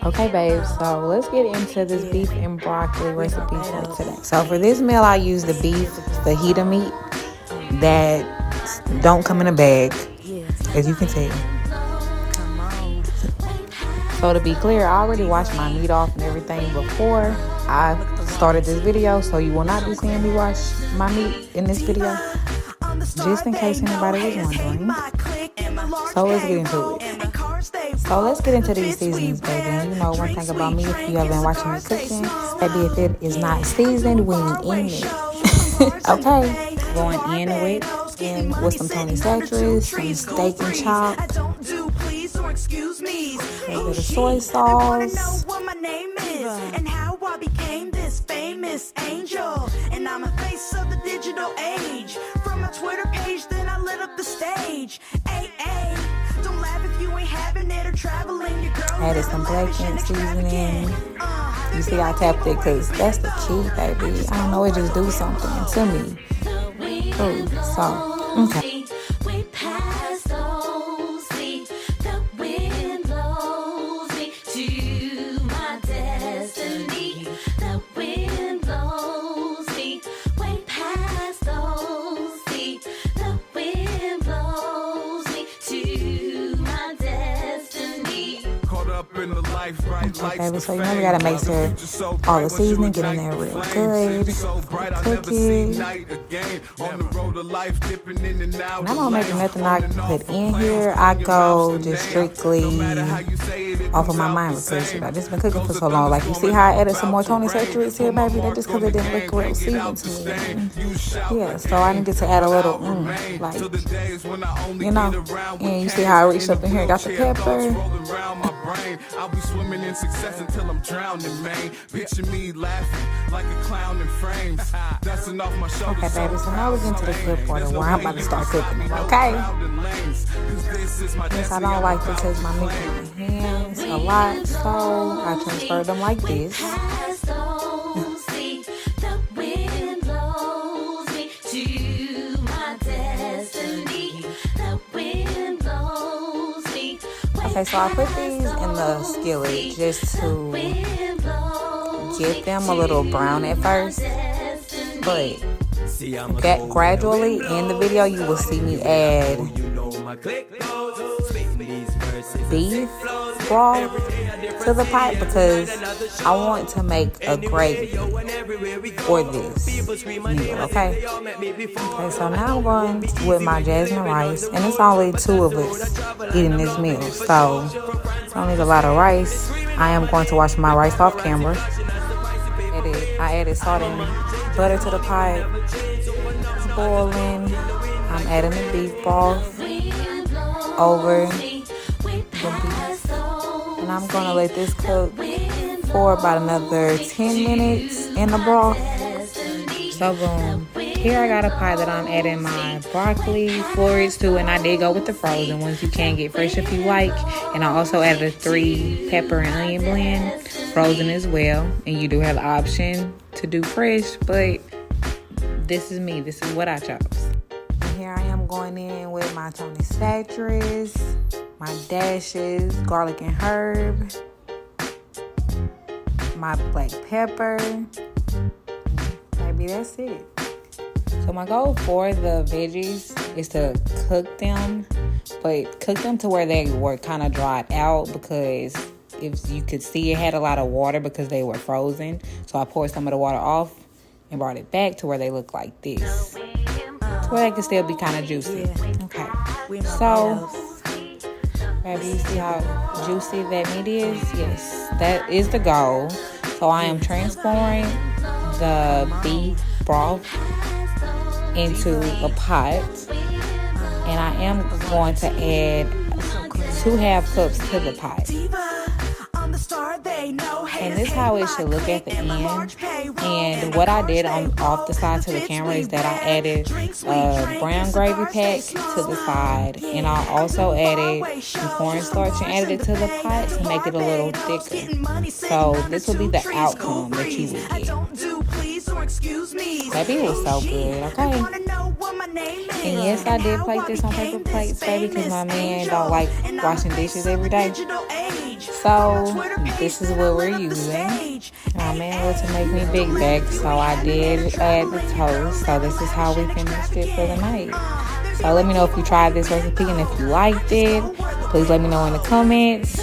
Okay, babe, so let's get into this beef and broccoli recipe for today. So for this meal, I use the beef fajita meat that don't come in a bag, as you can tell. So to be clear, I already washed my meat off and everything before I started this video, so you will not be seeing me wash my meat in this video, just in case anybody was wondering. So let's get into it. So let's get into these seasonings, baby. And you know, one thing about me, if you have been watching me cooking, baby, if it is not seasoned, we ain't in it. Okay, going in with some Tony Satchers, some steak and chopped, a little bit of soy sauce. And how I became this famous angel. And I'm a face of the digital age. From my Twitter page, then I lit up the stage. Ay, don't laugh if you ain't having it or traveling. Your girl added some black ant seasoning. You see, I tapped it because that's the key, baby. I don't know, it just do something to me. Ooh, so, okay. Okay, baby, so you know we gotta make sure all the seasoning get in there real good. Cook it. And I'm not making nothing I put in here. I go just strictly off of my mind because I've just been cooking for so long. Like, you see how I added some more Tony Satchers here, baby? That's just because it didn't look real seasoned to me. Yeah, so I needed to add a little, like, you know. And you see how I reached up in here and got the pepper. I'll be swimming in success until I'm drowning, man. Picture me laughing like a clown in frames. Dusting off my shoulders. Okay, baby, so now we're getting to the good part of where I'm about to start cooking them, okay? Yes, I don't like to touch my meat with my hands a lot, so I transfer them like this. Okay, so I put these in the skillet just to get them a little brown at first, but gradually in the video you will see me add beef broth to the pot because I want to make a gravy for this meal, okay? Okay, so now I'm going with my jasmine rice, and it's only 2 of us eating this meal, so I don't need a lot of rice. I am going to wash my rice off camera. I added salt and butter to the pot. It's boiling. I'm adding the beef broth over the beef, and I'm going to let this cook for about another 10 minutes in the broth. So boom, here I got a pot that I'm adding my broccoli florets to, and I did go with the frozen ones. You can get fresh if you like, and I also added a 3 pepper and onion blend, frozen as well, and you do have the option to do fresh, but this is me, this is what I chose. And here I am going in with my Tony Satchers, my dashes, garlic and herb, my black pepper. Maybe that's it. So my goal for the veggies is to cook them, but cook them to where they were kind of dried out, because if you could see, it had a lot of water because they were frozen. So I poured some of the water off and brought it back to where they look like this, to where they can still be kind of juicy. Okay, so baby, you see how juicy that meat is? Yes, that is the goal. So I am transferring the beef broth into a pot, and I am going to add 2 half cups to the pot. And this is how it should look at the end. And what I did off the side to the camera is that I added a brown gravy pack to the side, and I also added some cornstarch and added it to the pot to make it a little thicker. So this will be the outcome that you will get. Baby, it was so good, okay? And yes, I did plate this on paper plates, baby, because my man don't like washing dishes every day. So this is what we're using. My man was to make me Big Back, so I did add the toast. So this is how we finished it for the night. So let me know if you tried this recipe and if you liked it. Please let me know in the comments.